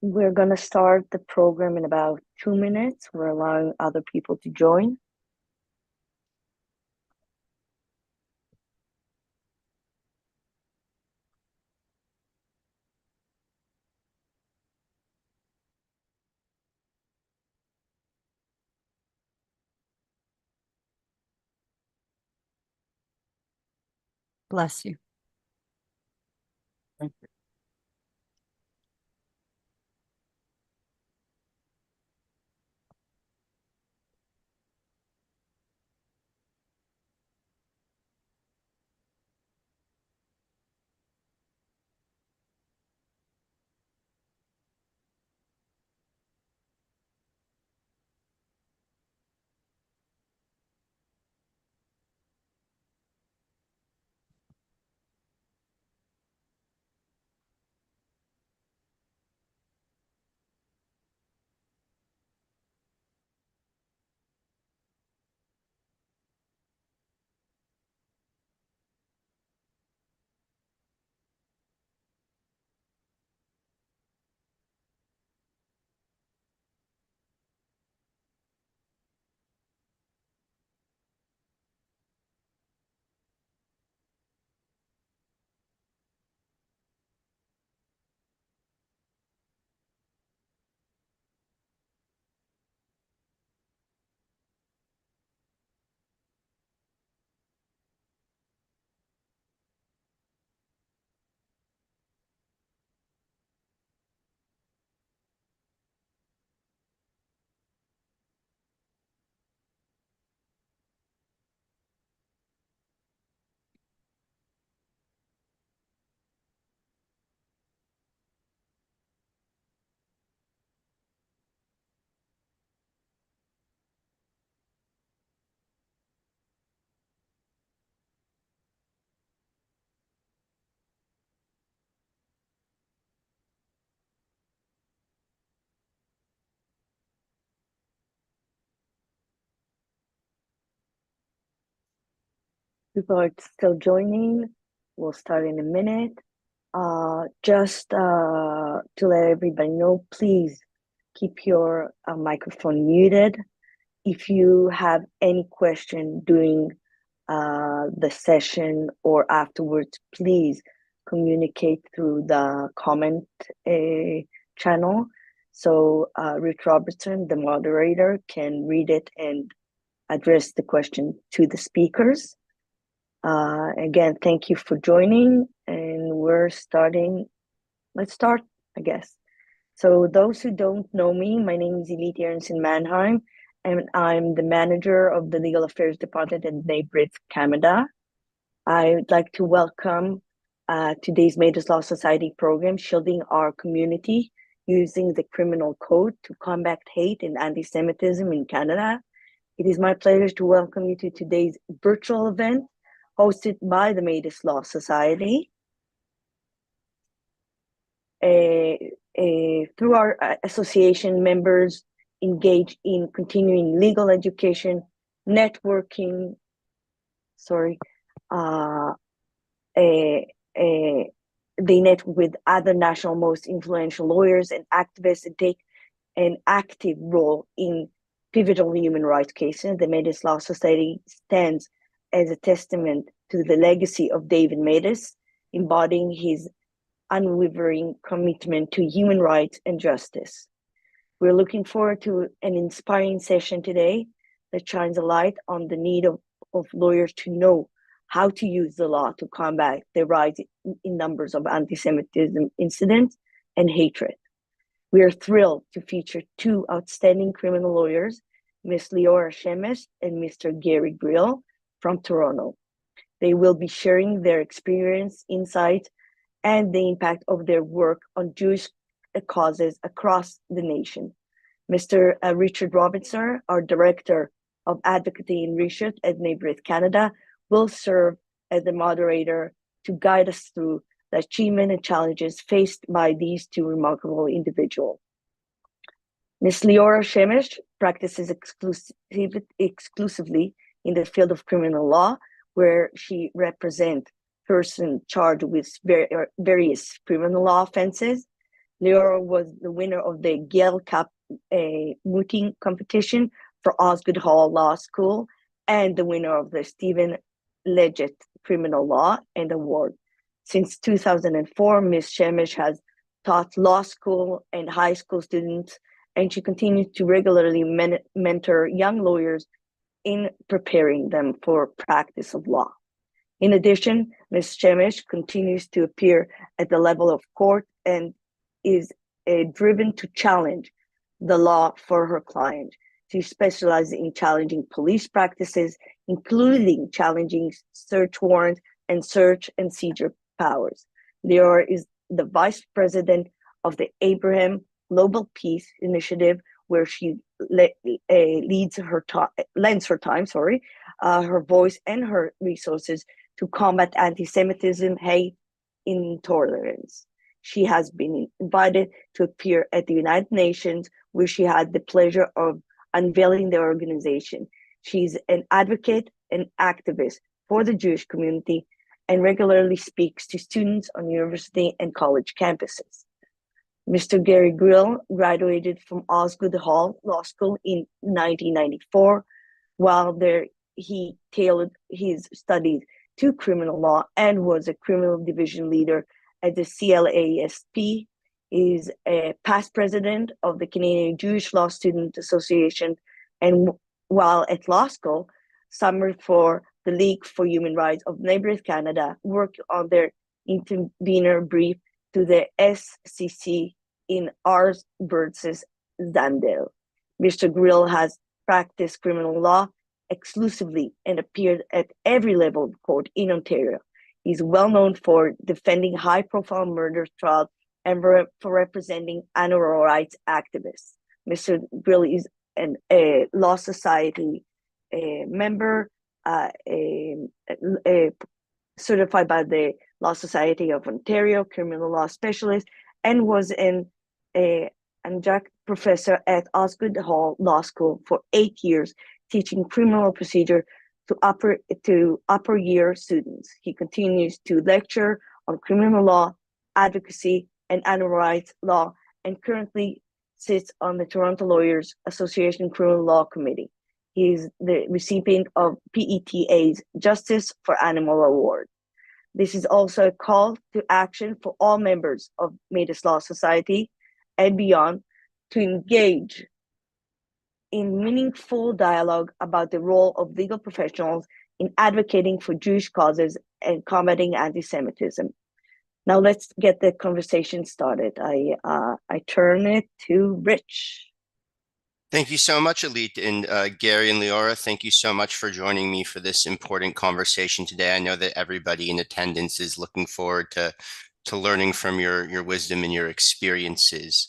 We're going to start the program in about 2 minutes. We're allowing other people to join. Bless you. Thank you. People are still joining. We'll start in a minute. Just to let everybody know, please keep your microphone muted. If you have any question during the session or afterwards, please communicate through the comment channel. So Rich Robertson, the moderator, can read it and address the question to the speakers. Again, thank you for joining, and we're starting. Let's start, I guess. So those who don't know me, my name is Elite Aronson Mannheim, and I'm the manager of the Legal Affairs Department at NABRIT Canada. I would like to welcome today's Maidens Law Society program, Shielding Our Community Using the Criminal Code to Combat Hate and Antisemitism in Canada. It is my pleasure to welcome you to today's virtual event hosted by the Maidens Law Society. Through our association, members engage in continuing legal education, networking, they network with other national most influential lawyers and activists and take an active role in pivotal human rights cases. The Maidens Law Society stands as a testament to the legacy of David Maidens, embodying his unwavering commitment to human rights and justice. We're looking forward to an inspiring session today that shines a light on the need of lawyers to know how to use the law to combat the rise in numbers of anti-Semitism incidents and hatred. We are thrilled to feature two outstanding criminal lawyers, Ms. Leora Shemesh and Mr. Gary Grill from Toronto. They will be sharing their experience, insights, and the impact of their work on Jewish causes across the nation. Mr. Richard Robinson, our Director of Advocacy and Research at NABRIT Canada, will serve as the moderator to guide us through the achievement and challenges faced by these two remarkable individuals. Ms. Leora Shemesh practices exclusively in the field of criminal law, where she represents persons charged with various criminal law offenses. Leora was the winner of the Gale Cup mooting competition for Osgoode Hall Law School and the winner of the Stephen Leggett Criminal Law and Award. Since 2004, Ms. Shemesh has taught law school and high school students, and she continues to regularly mentor young lawyers in preparing them for practice of law. In addition, Ms. Shemesh continues to appear at the level of court and is driven to challenge the law for her client. She specializes in challenging police practices, including challenging search warrants and search and seizure powers. Leora is the vice president of the Abraham Global Peace Initiative, where she lends her time, her voice and her resources to combat antisemitism, hate, intolerance. She has been invited to appear at the United Nations, where she had the pleasure of unveiling the organization. She's an advocate and activist for the Jewish community and regularly speaks to students on university and college campuses. Mr. Gary Grill graduated from Osgoode Hall Law School in 1994. While there, he tailored his studies to criminal law and was a criminal division leader at the CLASP. He is a past president of the Canadian Jewish Law Student Association, and while at law school, summered for the League for Human Rights of Neighbours Canada, worked on their intervener brief to the SCC in Ars versus Zandel. Mr. Grill has practiced criminal law exclusively and appeared at every level of court in Ontario. He's well known for defending high-profile murder trials and for representing animal rights activists. Mr. Grill is a Law Society member, certified by the Law Society of Ontario, criminal law specialist, and was an adjunct professor at Osgoode Hall Law School for 8 years, teaching criminal procedure to upper year students. He continues to lecture on criminal law, advocacy, and animal rights law, and currently sits on the Toronto Lawyers Association Criminal Law Committee. He is the recipient of PETA's Justice for Animal Award. This is also a call to action for all members of Metis Law Society and beyond to engage in meaningful dialogue about the role of legal professionals in advocating for Jewish causes and combating anti-Semitism. Now let's get the conversation started. I turn it to Rich. Thank you so much, Elite, and Gary and Leora, thank you so much for joining me for this important conversation today. I know that everybody in attendance is looking forward to learning from your wisdom and your experiences.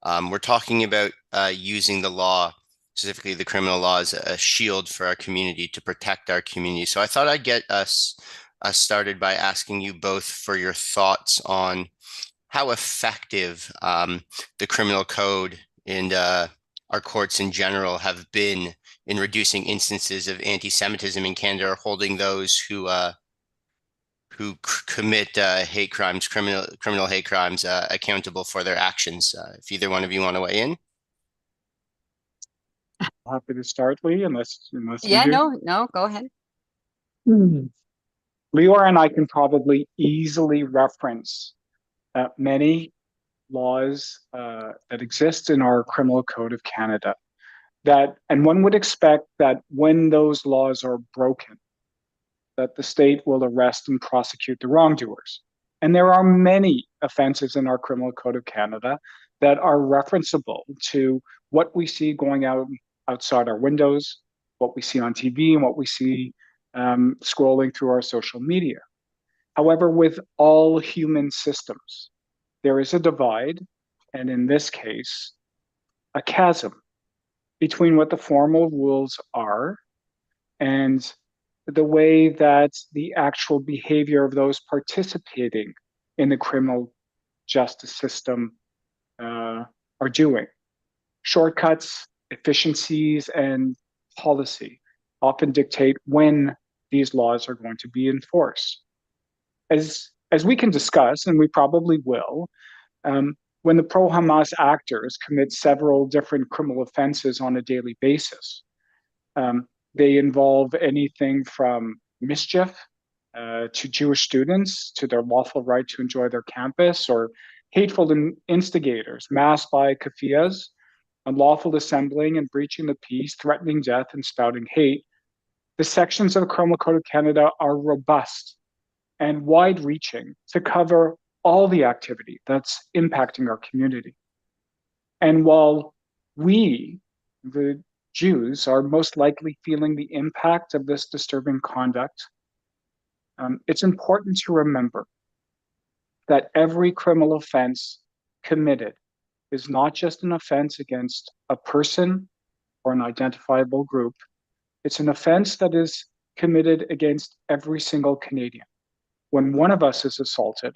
We're talking about using the law, specifically the criminal law, as a shield for our community to protect our community. So I thought I'd get us started by asking you both for your thoughts on how effective the criminal code and our courts in general have been in reducing instances of anti-Semitism in Canada, or holding those who commit hate crimes, criminal hate crimes, accountable for their actions. If either one of you want to weigh in. Happy to start, Lee, unless Yeah, you do. no, go ahead. Leora and I can probably easily reference many laws that exist in our Criminal Code of Canada, and one would expect that when those laws are broken, that the state will arrest and prosecute the wrongdoers. And there are many offenses in our Criminal Code of Canada that are referenceable to what we see going outside our windows, what we see on TV, and what we see scrolling through our social media. However, with all human systems, there is a divide, and in this case, a chasm between what the formal rules are and the way that the actual behavior of those participating in the criminal justice system are doing. Shortcuts, efficiencies, and policy often dictate when these laws are going to be enforced. As we can discuss, and we probably will, when the pro-Hamas actors commit several different criminal offenses on a daily basis. They involve anything from mischief to Jewish students, to their lawful right to enjoy their campus, or hateful instigators, masked by kafiyas, unlawful assembling and breaching the peace, threatening death, and spouting hate. The sections of the Criminal Code of Canada are robust and wide-reaching to cover all the activity that's impacting our community. And while we, the Jews, are most likely feeling the impact of this disturbing conduct, it's important to remember that every criminal offense committed is not just an offense against a person or an identifiable group. It's an offense that is committed against every single Canadian. When one of us is assaulted,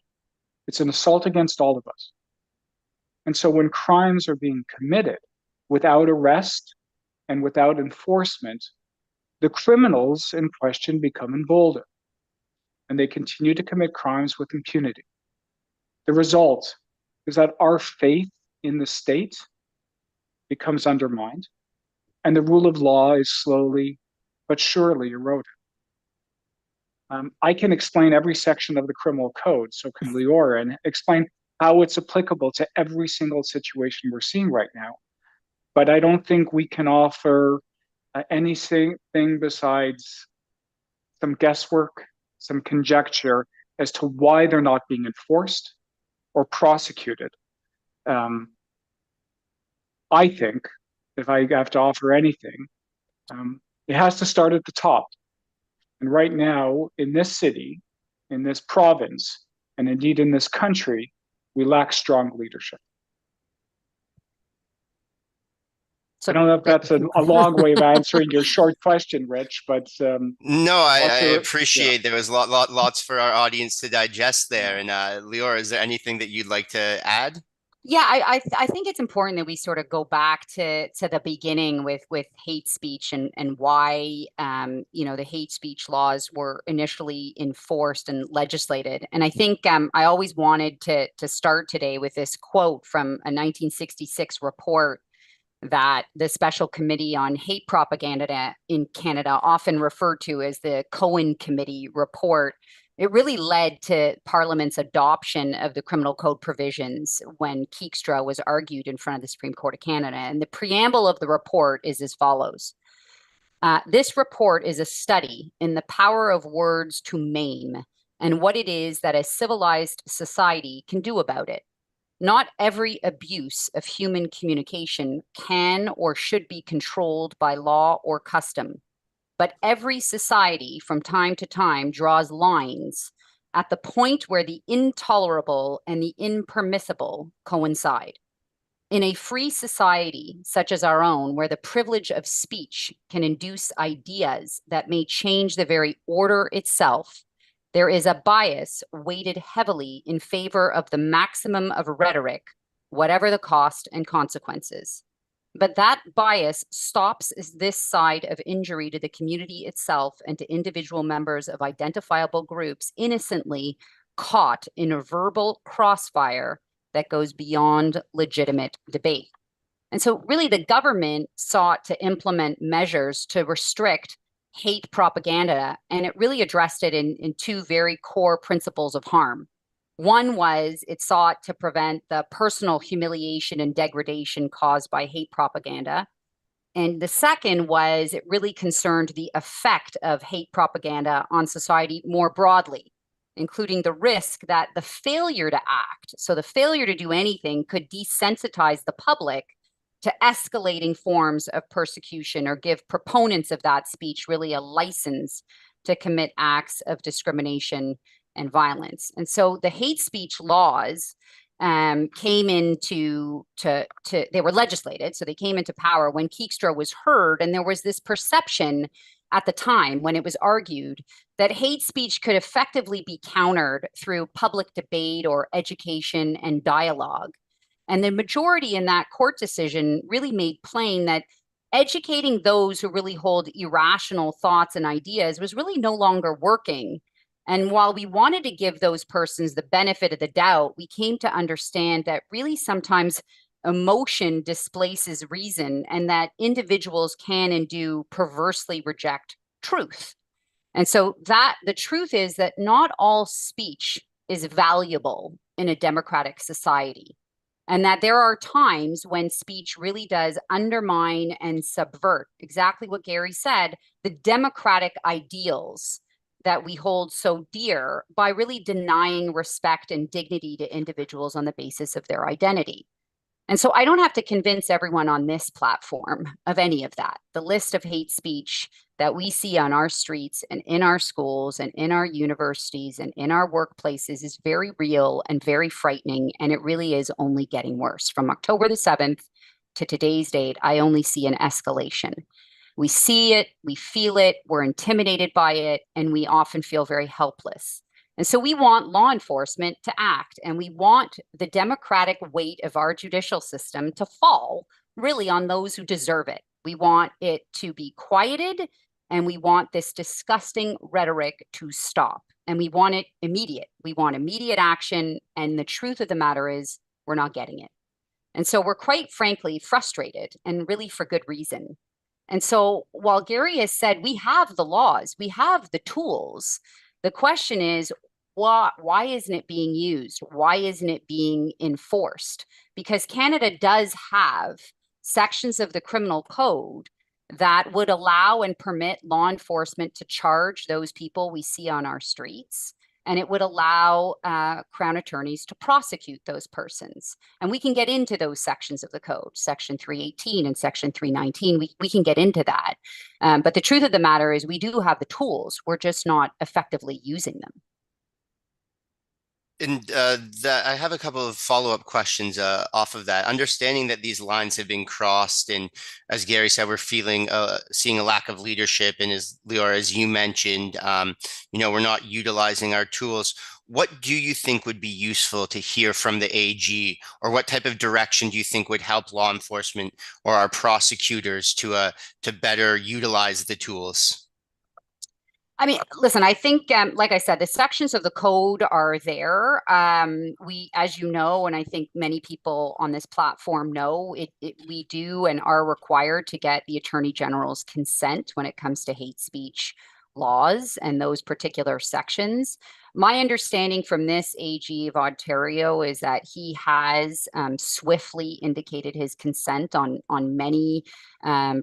it's an assault against all of us. And so when crimes are being committed without arrest and without enforcement, the criminals in question become emboldened, and they continue to commit crimes with impunity. The result is that our faith in the state becomes undermined, and the rule of law is slowly but surely eroded. I can explain every section of the criminal code, so can Leora, and explain how it's applicable to every single situation we're seeing right now. But I don't think we can offer anything besides some guesswork, some conjecture as to why they're not being enforced or prosecuted. I think, if I have to offer anything, it has to start at the top. And right now, in this city, in this province, and indeed in this country, we lack strong leadership. So, I don't know if that's a long way of answering your short question, Rich, but no, I appreciate there was lots for our audience to digest there. And Leora, is there anything that you'd like to add? Yeah, I think it's important that we sort of go back to the beginning with hate speech and why the hate speech laws were initially enforced and legislated. And I think I always wanted to start today with this quote from a 1966 report that the Special Committee on Hate Propaganda in Canada, often referred to as the Cohen Committee report. It really led to Parliament's adoption of the criminal code provisions when Keekstra was argued in front of the Supreme Court of Canada. And the preamble of the report is as follows. This report is a study in the power of words to maim and what it is that a civilized society can do about it. Not every abuse of human communication can or should be controlled by law or custom. But every society from time to time draws lines at the point where the intolerable and the impermissible coincide. In a free society such as our own, where the privilege of speech can induce ideas that may change the very order itself, there is a bias weighted heavily in favor of the maximum of rhetoric, whatever the cost and consequences. But that bias stops this side of injury to the community itself and to individual members of identifiable groups innocently caught in a verbal crossfire that goes beyond legitimate debate. And so really the government sought to implement measures to restrict hate propaganda, and it really addressed it in two very core principles of harm. One was it sought to prevent the personal humiliation and degradation caused by hate propaganda. And the second was it really concerned the effect of hate propaganda on society more broadly, including the risk that the failure to act, so the failure to do anything, could desensitize the public to escalating forms of persecution or give proponents of that speech really a license to commit acts of discrimination and violence. And so the hate speech laws came into, they were legislated, so they came into power when Keekstra was heard, and there was this perception at the time when it was argued that hate speech could effectively be countered through public debate or education and dialogue. And the majority in that court decision really made plain that educating those who really hold irrational thoughts and ideas was really no longer working And while we wanted to give those persons the benefit of the doubt, we came to understand that really sometimes emotion displaces reason, and that individuals can and do perversely reject truth. And so that the truth is that not all speech is valuable in a democratic society, and that there are times when speech really does undermine and subvert, exactly what Gary said, the democratic ideals that we hold so dear, by really denying respect and dignity to individuals on the basis of their identity. And so I don't have to convince everyone on this platform of any of that. The list of hate speech that we see on our streets and in our schools and in our universities and in our workplaces is very real and very frightening. And it really is only getting worse. From October the 7th to today's date, I only see an escalation. We see it, we feel it, we're intimidated by it, and we often feel very helpless. And so we want law enforcement to act, and we want the democratic weight of our judicial system to fall really on those who deserve it. We want it to be quieted, and we want this disgusting rhetoric to stop. And we want it immediate. We want immediate action. And the truth of the matter is, we're not getting it. And so we're quite frankly frustrated, and really for good reason. And so while Gary has said we have the laws, we have the tools, the question is, why isn't it being used? Why isn't it being enforced? Because Canada does have sections of the criminal code that would allow and permit law enforcement to charge those people we see on our streets. And it would allow Crown attorneys to prosecute those persons. And we can get into those sections of the code, Section 318 and Section 319. We can get into that. But the truth of the matter is we do have the tools. We're just not effectively using them. And I have a couple of follow-up questions off of that. Understanding that these lines have been crossed, and as Gary said, we're seeing a lack of leadership, and as Leora, as you mentioned, we're not utilizing our tools. What do you think would be useful to hear from the AG, or what type of direction do you think would help law enforcement or our prosecutors to better utilize the tools? I mean, listen, I think, like I said, the sections of the code are there. We, as you know, and I think many people on this platform know, we do and are required to get the Attorney General's consent when it comes to hate speech laws and those particular sections. My understanding from this AG of Ontario is that he has swiftly indicated his consent on many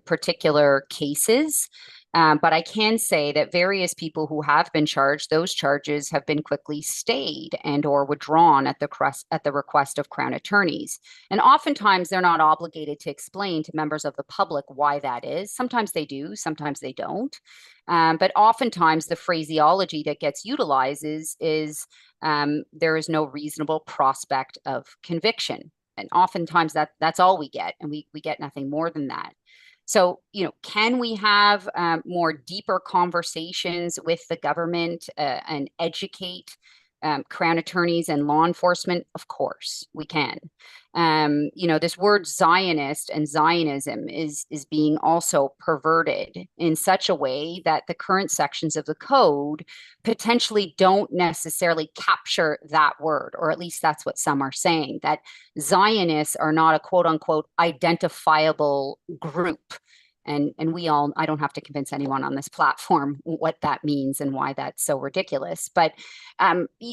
particular cases. But I can say that various people who have been charged, those charges have been quickly stayed and or withdrawn at the request of Crown attorneys. And oftentimes they're not obligated to explain to members of the public why that is. Sometimes they do, sometimes they don't. But oftentimes the phraseology that gets utilized is there is no reasonable prospect of conviction. And oftentimes that's all we get, and we get nothing more than that. So, can we have more deeper conversations with the government and educate Crown attorneys and law enforcement? Of course, we can. This word Zionist and Zionism is being also perverted in such a way that the current sections of the code potentially don't necessarily capture that word, or at least that's what some are saying, that Zionists are not a quote unquote identifiable group. And I don't have to convince anyone on this platform what that means and why that's so ridiculous. But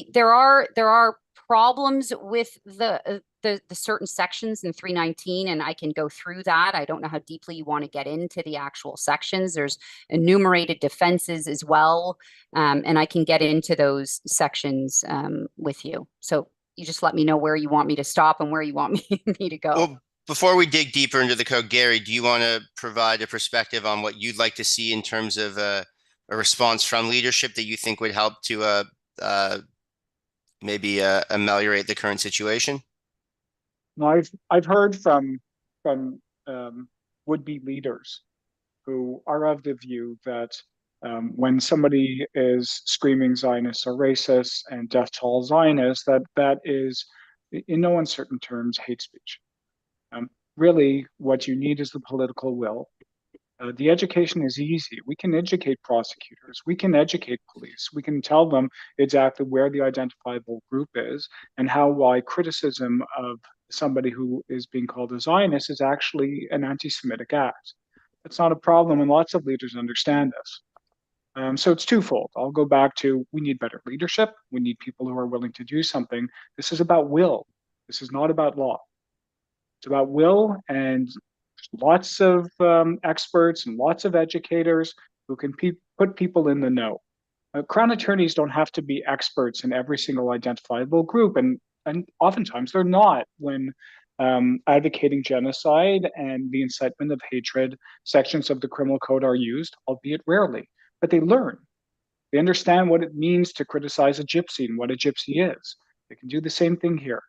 there are problems with the certain sections in 319, and I can go through that. I don't know how deeply you want to get into the actual sections. There's enumerated defenses as well, and I can get into those sections with you. So you just let me know where you want me to stop and where you want me to go. Well, before we dig deeper into the code, Gary, do you want to provide a perspective on what you'd like to see in terms of a response from leadership that you think would help to maybe ameliorate the current situation? No, I've heard from would-be leaders who are of the view that when somebody is screaming Zionists or racists and death to all Zionists, that is, in no uncertain terms, hate speech. Really, what you need is the political will The education is easy. We can educate prosecutors. We can educate police. We can tell them exactly where the identifiable group is and why criticism of somebody who is being called a Zionist is actually an anti-Semitic act. That's not a problem, and lots of leaders understand this. So it's twofold. I'll go back to we need better leadership. We need people who are willing to do something. This is about will. This is not about law. It's about will, and lots of experts and lots of educators who can put people in the know. Crown attorneys don't have to be experts in every single identifiable group, and oftentimes they're not when advocating genocide and the incitement of hatred sections of the criminal code are used, albeit rarely. But they learn. They understand what it means to criticize a gypsy and what a gypsy is. They can do the same thing here.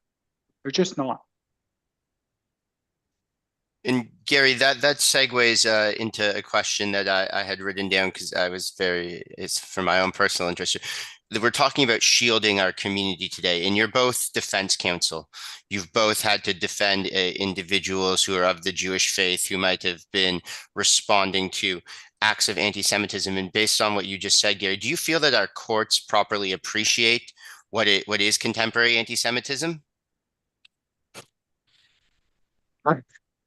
They're just not. And Gary, that segues into a question that I had written down because it's for my own personal interest. We're talking about shielding our community today, and you're both defense counsel. You've both had to defend individuals who are of the Jewish faith who might have been responding to acts of anti-Semitism. And based on what you just said, Gary, do you feel that our courts properly appreciate what is contemporary anti-Semitism?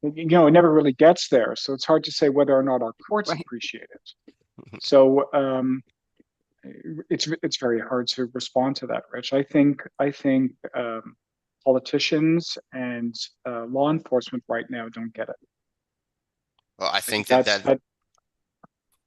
It never really gets there, so it's hard to say whether or not our courts appreciate it. So it's very hard to respond to that, Rich. I think politicians and law enforcement right now don't get it. Well, I think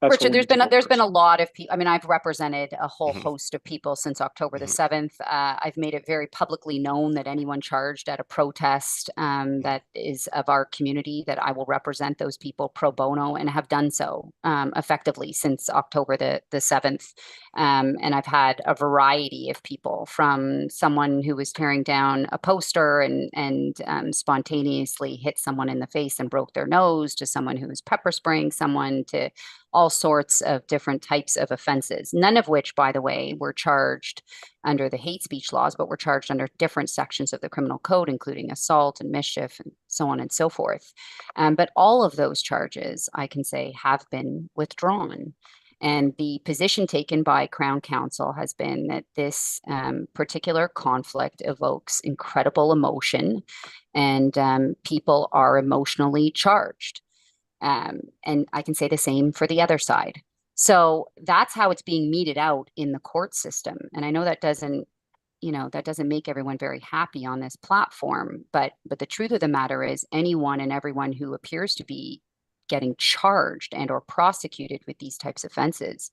Richard, there's been a lot of people. I mean, I've represented a whole host of people since October the 7th. I've made it very publicly known that anyone charged at a protest that is of our community, that I will represent those people pro bono, and have done so effectively since October the 7th. And I've had a variety of people, from someone who was tearing down a poster and spontaneously hit someone in the face and broke their nose, to someone who was pepper spraying someone, to all sorts of different types of offenses, none of which, by the way, were charged under the hate speech laws, but were charged under different sections of the criminal code, including assault and mischief and so on and so forth. But all of those charges, I can say, have been withdrawn. And the position taken by Crown Counsel has been that this particular conflict evokes incredible emotion, and people are emotionally charged. And I can say the same for the other side. So that's how it's being meted out in the court system. And I know that doesn't make everyone very happy on this platform, but the truth of the matter is, anyone and everyone who appears to be getting charged and or prosecuted with these types of offenses,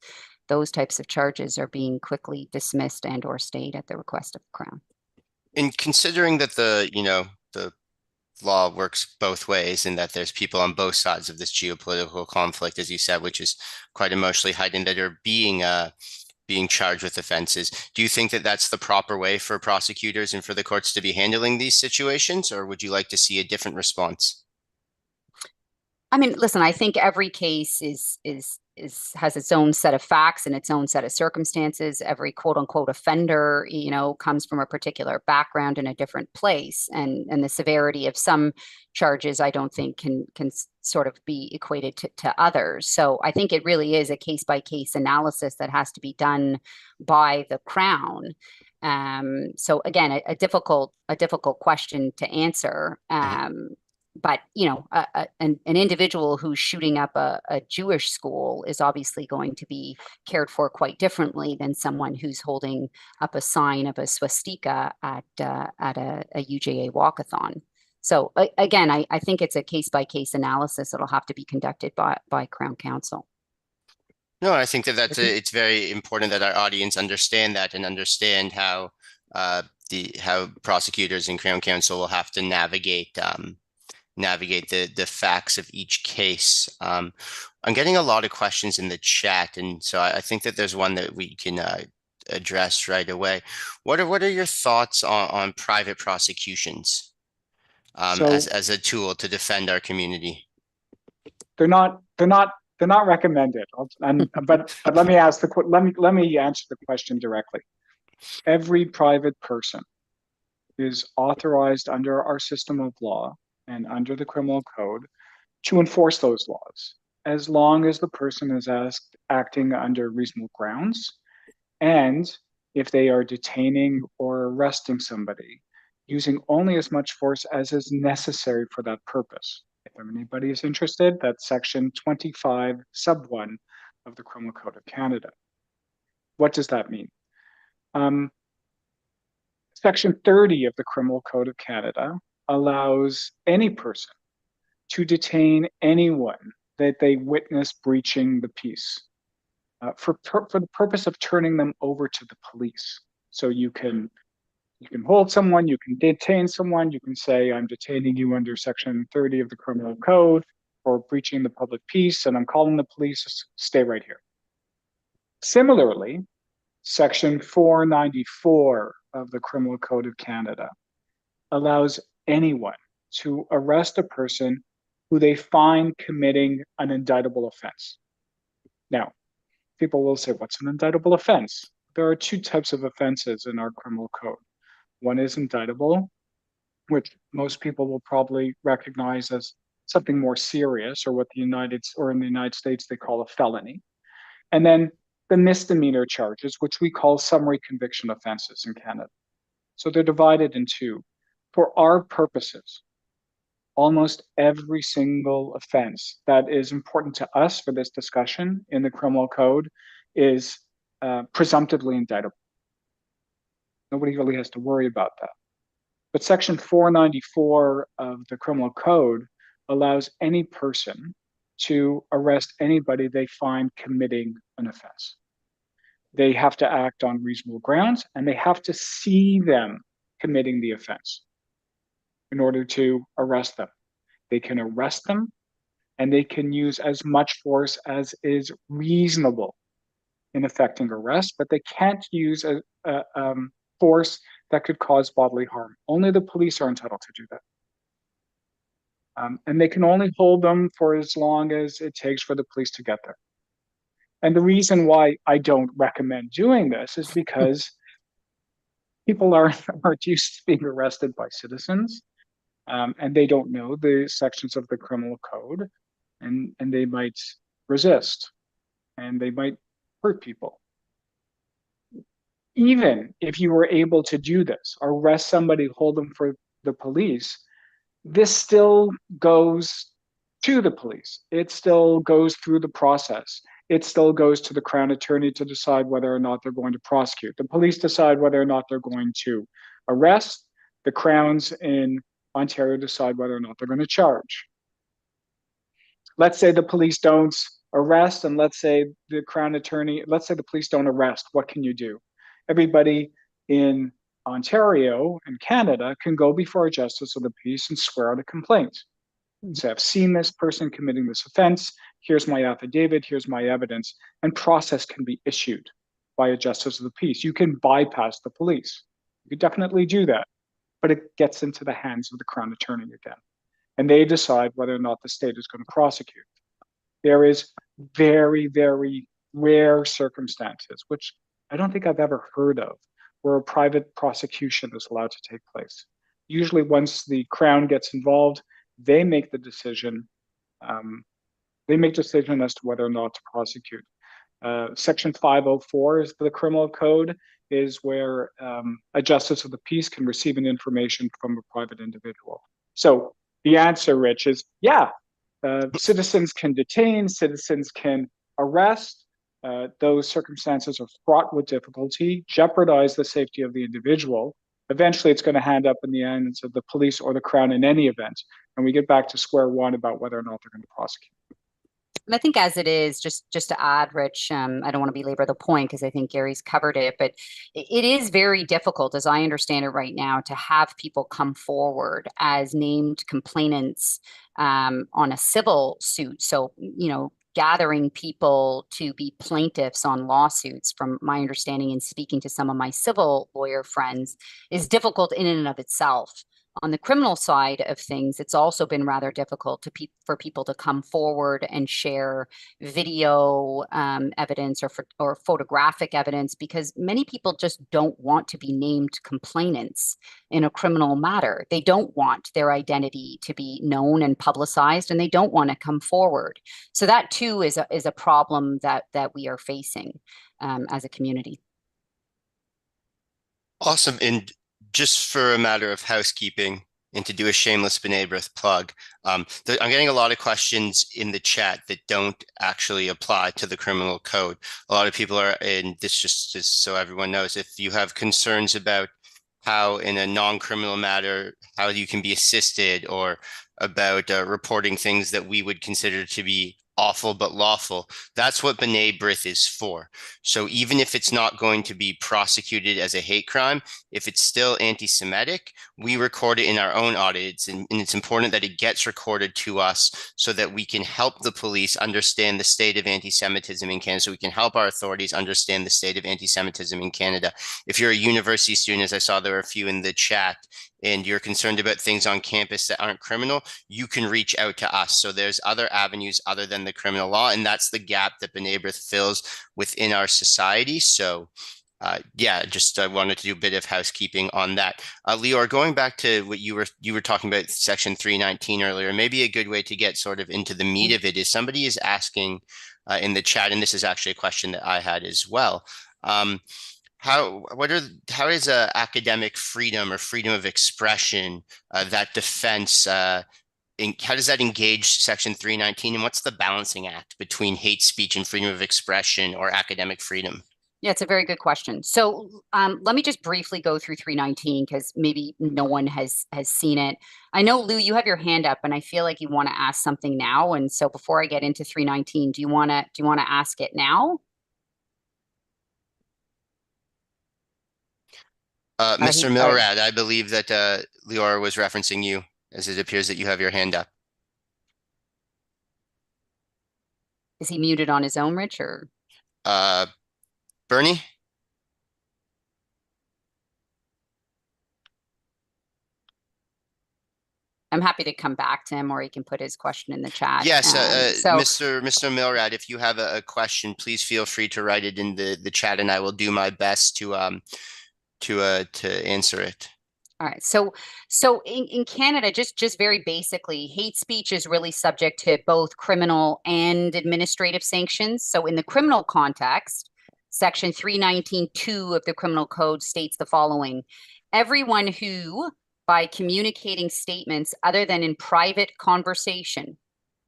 those types of charges are being quickly dismissed and or stayed at the request of the Crown. And considering that the law works both ways, and that there's people on both sides of this geopolitical conflict, as you said, which is quite emotionally heightened, that are being charged with offenses. Do you think that that's the proper way for prosecutors and for the courts to be handling these situations, or would you like to see a different response? I mean, listen, I think every case has its own set of facts and its own set of circumstances. Every quote unquote offender, comes from a particular background in a different place, and the severity of some charges, I don't think can sort of be equated to others. So I think it really is a case by case analysis that has to be done by the Crown. So again, a difficult question to answer. But an individual who's shooting up a Jewish school is obviously going to be cared for quite differently than someone who's holding up a sign of a swastika at a UJA walkathon. So again, I think it's a case by case analysis that'll have to be conducted by Crown Counsel. No, I think that it's very important that our audience understand that, and understand how prosecutors and Crown Counsel will have to navigate the facts of each case. I'm getting a lot of questions in the chat, and so I think that there's one that we can address right away. What are your thoughts on private prosecutions as a tool to defend our community? They're not recommended. But let me answer the question directly. Every private person is authorized under our system of law and under the criminal code to enforce those laws. as long as the person is acting under reasonable grounds, and if they are detaining or arresting somebody, using only as much force as is necessary for that purpose. If anybody is interested, that's section 25 sub 1 of the Criminal Code of Canada. What does that mean? Section 30 of the Criminal Code of Canada allows any person to detain anyone that they witness breaching the peace for the purpose of turning them over to the police. So you can hold someone, you can detain someone, you can say, I'm detaining you under section 30 of the Criminal Code for breaching the public peace, and I'm calling the police, stay right here. Similarly, section 494 of the Criminal Code of Canada allows anyone to arrest a person who they find committing an indictable offense. Now, people will say, what's an indictable offense? There are two types of offenses in our criminal code. One is indictable, which most people will probably recognize as something more serious, or in the United States they call a felony. And then the misdemeanor charges, which we call summary conviction offenses in Canada. So they're divided in two. For our purposes, almost every single offense that is important to us for this discussion in the criminal code is presumptively indictable. Nobody really has to worry about that. But section 494 of the criminal code allows any person to arrest anybody they find committing an offense. They have to act on reasonable grounds, and they have to see them committing the offense in order to arrest them. They can arrest them, and they can use as much force as is reasonable in effecting arrest, but they can't use a force that could cause bodily harm. Only the police are entitled to do that. And they can only hold them for as long as it takes for the police to get there. And the reason why I don't recommend doing this is because people aren't used to being arrested by citizens, and they don't know the sections of the criminal code, and they might resist, and they might hurt people. Even if you were able to do this, arrest somebody, hold them for the police, this still goes to the police. It still goes through the process. It still goes to the Crown Attorney to decide whether or not they're going to prosecute. The police decide whether or not they're going to arrest. The Crowns in Ontario decide whether or not they're going to charge. Let's say the police don't arrest, and let's say the police don't arrest. What can you do? Everybody in Ontario and Canada can go before a justice of the peace and swear out a complaint. So I've seen this person committing this offense. Here's my affidavit. Here's my evidence. And process can be issued by a justice of the peace. You can bypass the police. You can definitely do that. But it gets into the hands of the Crown Attorney again. And they decide whether or not the state is going to prosecute. There is very, very rare circumstances, which I don't think I've ever heard of, where a private prosecution is allowed to take place. Usually once the Crown gets involved, they make the decision. They make decision as to whether or not to prosecute. Section 504 is the criminal code, is where a justice of the peace can receive an information from a private individual. So the answer, Rich, is yeah, citizens can detain, citizens can arrest. Those circumstances are fraught with difficulty, jeopardize the safety of the individual. Eventually, it's going to hand up in the hands of the police or the Crown in any event. And we get back to square one about whether or not they're going to prosecute. And I think as it is, just to add, Rich, I don't want to belabor the point because I think Gary's covered it, but it is very difficult, as I understand it right now, to have people come forward as named complainants on a civil suit. So, gathering people to be plaintiffs on lawsuits, from my understanding and speaking to some of my civil lawyer friends, is difficult in and of itself. On the criminal side of things, it's also been rather difficult for people to come forward and share video evidence or photographic evidence, because many people just don't want to be named complainants in a criminal matter. They don't want their identity to be known and publicized, and they don't want to come forward. So that too is a problem that we are facing as a community. Awesome. And just for a matter of housekeeping and to do a shameless B'nai B'rith plug, I'm getting a lot of questions in the chat that don't actually apply to the criminal code. A lot of people are, and this just is so everyone knows, if you have concerns about how in a non-criminal matter, how you can be assisted, or about reporting things that we would consider to be awful but lawful, that's what B'nai B'rith is for. So even if it's not going to be prosecuted as a hate crime, if it's still anti-Semitic, we record it in our own audits, and it's important that it gets recorded to us so that we can help the police understand the state of anti-Semitism in Canada, so we can help our authorities understand the state of anti-Semitism in Canada. If you're a university student, as I saw there were a few in the chat, and you're concerned about things on campus that aren't criminal, you can reach out to us. So there's other avenues other than the criminal law, and that's the gap that B'nai B'rith fills within our society. So yeah, just I wanted to do a bit of housekeeping on that. Leora, going back to what you were talking about Section 319 earlier, maybe a good way to get sort of into the meat of it is somebody is asking in the chat, and this is actually a question that I had as well. How is academic freedom or freedom of expression, that defense, how does that engage Section 319, and what's the balancing act between hate speech and freedom of expression or academic freedom? Yeah, it's a very good question. So let me just briefly go through 319 because maybe no one has seen it. I know, Lou, you have your hand up, and I feel like you want to ask something now. And so before I get into 319, do you want to ask it now? Mr. Milrad, I believe that Leora was referencing you, as it appears that you have your hand up. Is he muted on his own, Rich, or? Bernie? I'm happy to come back to him, or he can put his question in the chat. Yes, Mr. Milrad, if you have a question, please feel free to write it in the chat, and I will do my best to answer it. All right. So in Canada, just very basically, hate speech is really subject to both criminal and administrative sanctions. So in the criminal context, Section 319(2) of the Criminal Code states the following: everyone who, by communicating statements other than in private conversation,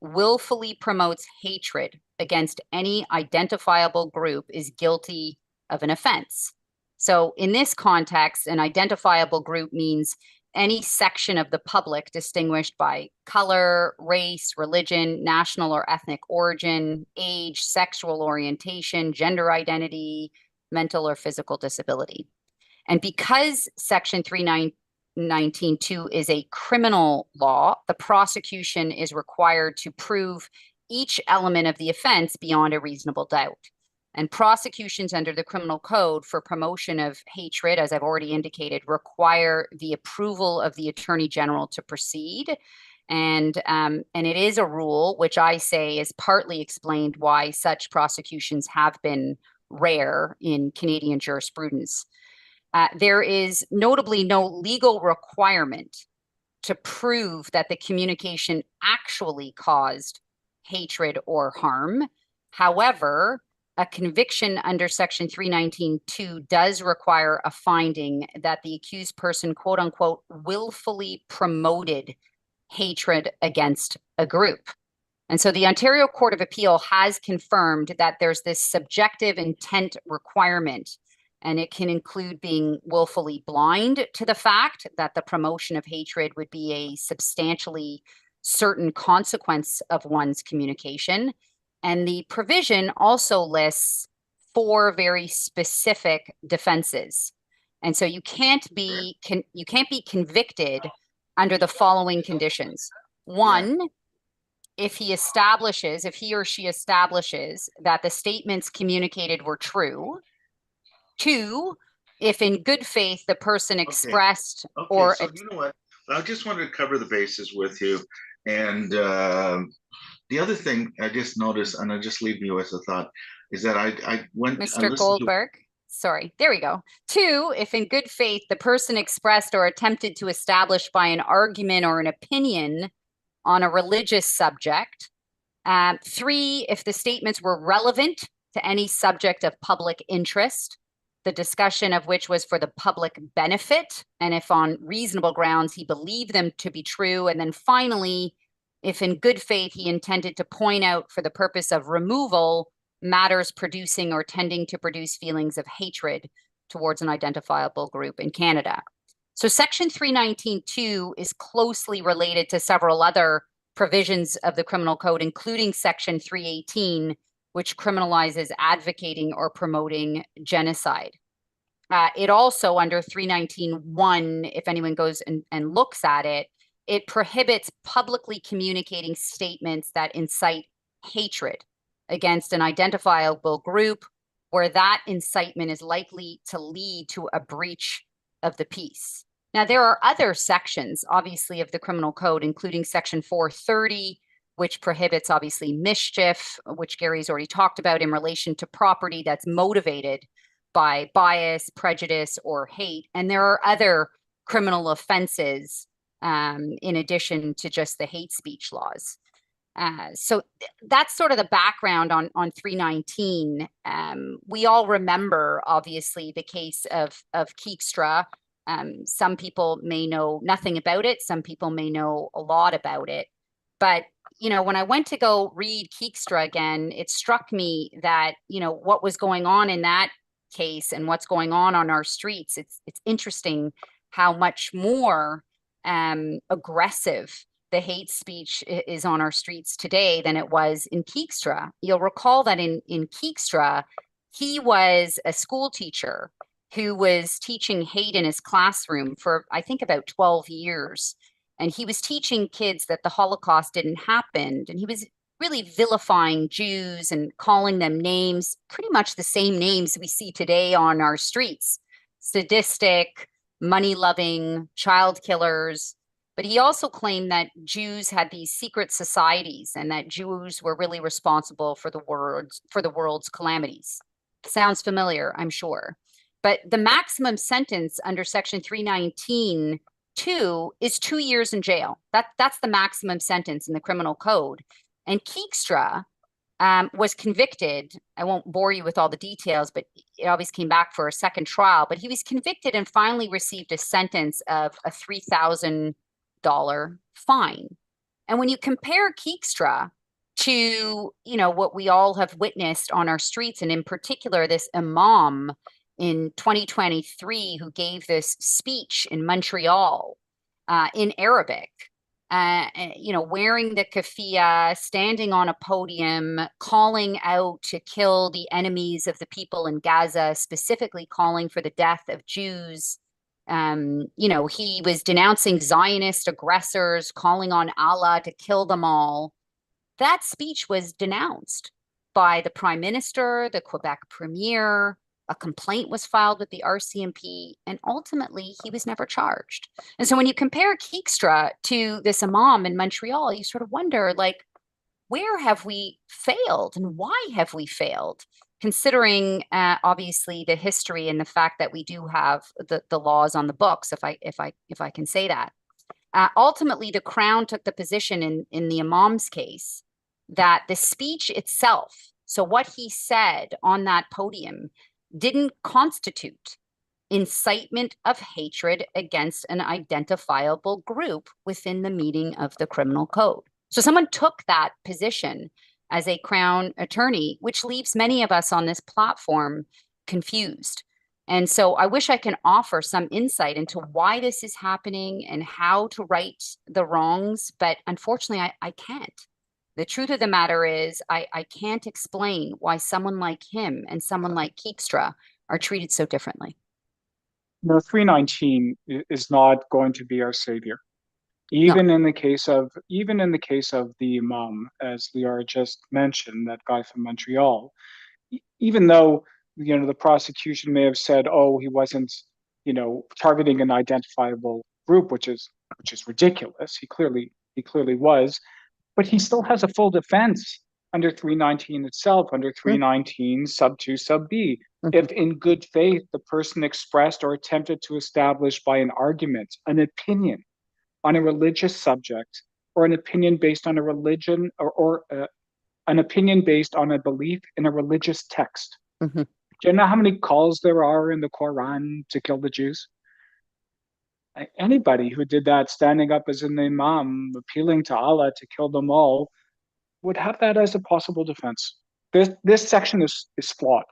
willfully promotes hatred against any identifiable group is guilty of an offense. So in this context, an identifiable group means any section of the public distinguished by color, race, religion, national or ethnic origin, age, sexual orientation, gender identity, mental or physical disability. And because Section 319(2) is a criminal law, the prosecution is required to prove each element of the offense beyond a reasonable doubt. And prosecutions under the criminal code for promotion of hatred, as I've already indicated, require the approval of the Attorney General to proceed. And it is a rule, which I say is partly explained why such prosecutions have been rare in Canadian jurisprudence. There is notably no legal requirement to prove that the communication actually caused hatred or harm. However, a conviction under Section 319(2) does require a finding that the accused person, quote unquote, willfully promoted hatred against a group. And so the Ontario Court of Appeal has confirmed that there's this subjective intent requirement, and it can include being willfully blind to the fact that the promotion of hatred would be a substantially certain consequence of one's communication. And the provision also lists 4 very specific defenses. And so you can't be convicted under the following conditions. 1, if he or she establishes that the statements communicated were true. 2, if in good faith the person expressed or... So you know what? I just wanted to cover the bases with you. And the other thing I just noticed, and I'll just leave you with a thought, is that I Mr. Goldberg. Sorry, there we go. 2, if in good faith the person expressed or attempted to establish by an argument or an opinion on a religious subject. 3, if the statements were relevant to any subject of public interest, the discussion of which was for the public benefit, and if on reasonable grounds he believed them to be true. And then finally, if in good faith he intended to point out for the purpose of removal matters producing or tending to produce feelings of hatred towards an identifiable group in Canada. So Section 319(2) is closely related to several other provisions of the Criminal Code, including Section 318, which criminalizes advocating or promoting genocide. It also, under 319(1), if anyone goes and looks at it, it prohibits publicly communicating statements that incite hatred against an identifiable group where that incitement is likely to lead to a breach of the peace. Now, there are other sections, obviously, of the Criminal Code, including Section 430, which prohibits, obviously, mischief, which Gary's already talked about in relation to property that's motivated by bias, prejudice, or hate. And there are other criminal offenses in addition to just the hate speech laws. So that's sort of the background on 319. We all remember, obviously, the case of Keekstra. Some people may know nothing about it. Some people may know a lot about it. But, you know, when I went to go read Keekstra again, it struck me that, you know, what was going on in that case and what's going on our streets, it's interesting how much more aggressive the hate speech is on our streets today than it was in Keekstra. You'll recall that in Keekstra, he was a school teacher who was teaching hate in his classroom for, I think, about 12 years. And he was teaching kids that the Holocaust didn't happen. And he was really vilifying Jews and calling them names, pretty much the same names we see today on our streets: sadistic, money-loving, child killers. But he also claimed that Jews had these secret societies and that Jews were really responsible for the world's calamities. Sounds familiar, I'm sure. But the maximum sentence under Section 319(2) is 2 years in jail. That's the maximum sentence in the Criminal Code. And Keekstra was convicted. I won't bore you with all the details, but it always came back for a second trial. But he was convicted and finally received a sentence of a $3,000 fine. And when you compare Keekstra to, you know, what we all have witnessed on our streets, and in particular this imam in 2023 who gave this speech in Montreal in Arabic, you know, wearing the keffiyeh, standing on a podium, calling out to kill the enemies of the people in Gaza, specifically calling for the death of Jews. You know, he was denouncing Zionist aggressors, calling on Allah to kill them all. That speech was denounced by the Prime Minister, the Quebec Premier. A complaint was filed with the RCMP, and ultimately he was never charged. And so when you compare Keekstra to this imam in Montreal, you sort of wonder, like, where have we failed and why have we failed? Considering obviously the history and the fact that we do have the laws on the books, if I can say that. Ultimately, the Crown took the position in the imam's case that the speech itself, so what he said on that podium, didn't constitute incitement of hatred against an identifiable group within the meaning of the Criminal Code. So someone took that position as a Crown attorney, which leaves many of us on this platform confused. And so I wish I can offer some insight into why this is happening and how to right the wrongs, but unfortunately I can't. The truth of the matter is I can't explain why someone like him and someone like Keekstra are treated so differently. No, 319 is not going to be our savior. Even in the case of the imam, as Leora just mentioned, that guy from Montreal, even though, you know, the prosecution may have said, oh, he wasn't, you know, targeting an identifiable group, which is which is ridiculous. He clearly was, but he still has a full defense under 319 itself, under 319 sub 2 sub B. If in good faith the person expressed or attempted to establish by an argument an opinion on a religious subject, or an opinion based on a religion, or an opinion based on a belief in a religious text. Do you know how many calls there are in the Quran to kill the Jews? Anybody who did that, standing up as an imam, appealing to Allah to kill them all, would have that as a possible defense. This section is flawed.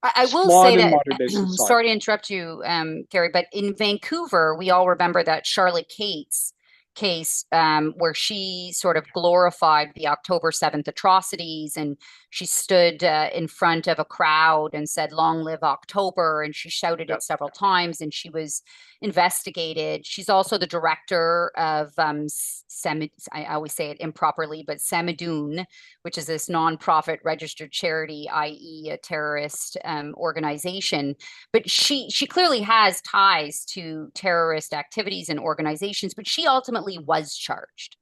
I will flawed say in that, modern day society. sorry to interrupt you, Gary, but in Vancouver, we all remember that Charlotte Kate's case, where she sort of glorified the October 7th atrocities, and she stood in front of a crowd and said, "Long live October," and she shouted it several times, and she was investigated. She's also the director of I always say it improperly, but Samidoun, which is this nonprofit registered charity, i.e. a terrorist organization. But she clearly has ties to terrorist activities and organizations, but she ultimately was charged.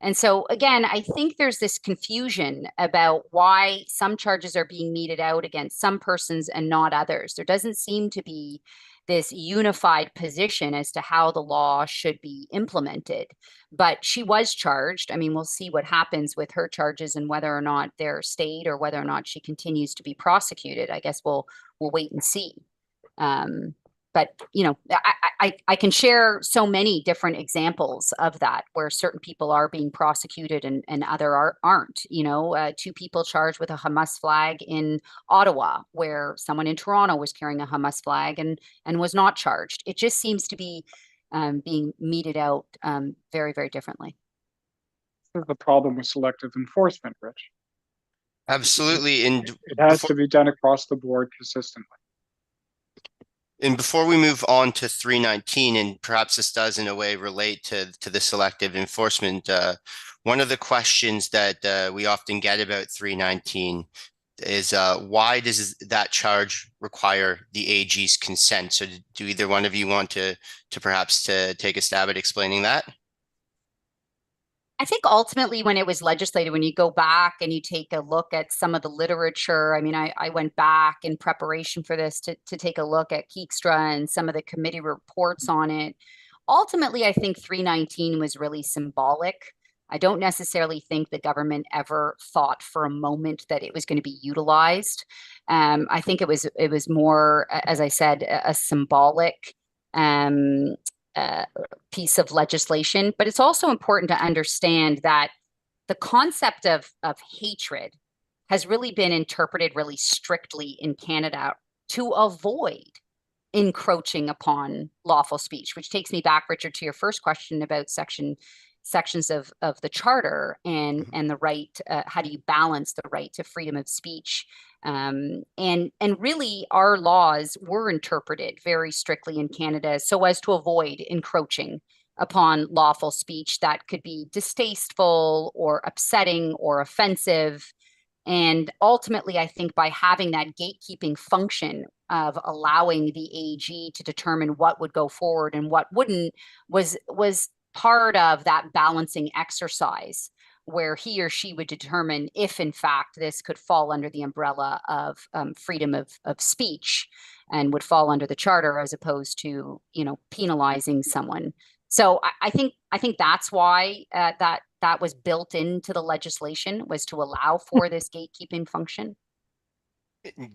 And so, again, I think there's this confusion about why some charges are being meted out against some persons and not others. There doesn't seem to be this unified position as to how the law should be implemented. But she was charged. I mean, we'll see what happens with her charges and whether or not they're stayed or whether or not she continues to be prosecuted. I guess we'll wait and see. But, you know, I can share so many different examples of that where certain people are being prosecuted and other aren't. You know, 2 people charged with a Hamas flag in Ottawa, where someone in Toronto was carrying a Hamas flag and was not charged. It just seems to be being meted out very, very differently. This is the problem with selective enforcement, Rich. Absolutely. And it has to be done across the board consistently. And before we move on to 319, and perhaps this does in a way relate to the selective enforcement, one of the questions that we often get about 319 is why does that charge require the AG's consent? So do either one of you want to perhaps take a stab at explaining that? I think ultimately when it was legislated, when you go back and you take a look at some of the literature, I mean, I went back in preparation for this to take a look at Keekstra and some of the committee reports on it. Ultimately, I think 319 was really symbolic. I don't necessarily think the government ever thought for a moment that it was going to be utilized. I think it was more, as I said, a symbolic piece of legislation. But it's also important to understand that the concept of hatred has really been interpreted really strictly in Canada to avoid encroaching upon lawful speech, which takes me back, Richard, to your first question about sections of the charter and the right, how do you balance the right to freedom of speech? And really our laws were interpreted very strictly in Canada so as to avoid encroaching upon lawful speech that could be distasteful or upsetting or offensive. And ultimately, I think by having that gatekeeping function of allowing the AG to determine what would go forward and what wouldn't was part of that balancing exercise where he or she would determine if in fact this could fall under the umbrella of freedom of speech and would fall under the charter as opposed to, you know, penalizing someone. So I think that's why that was built into the legislation, was to allow for this gatekeeping function.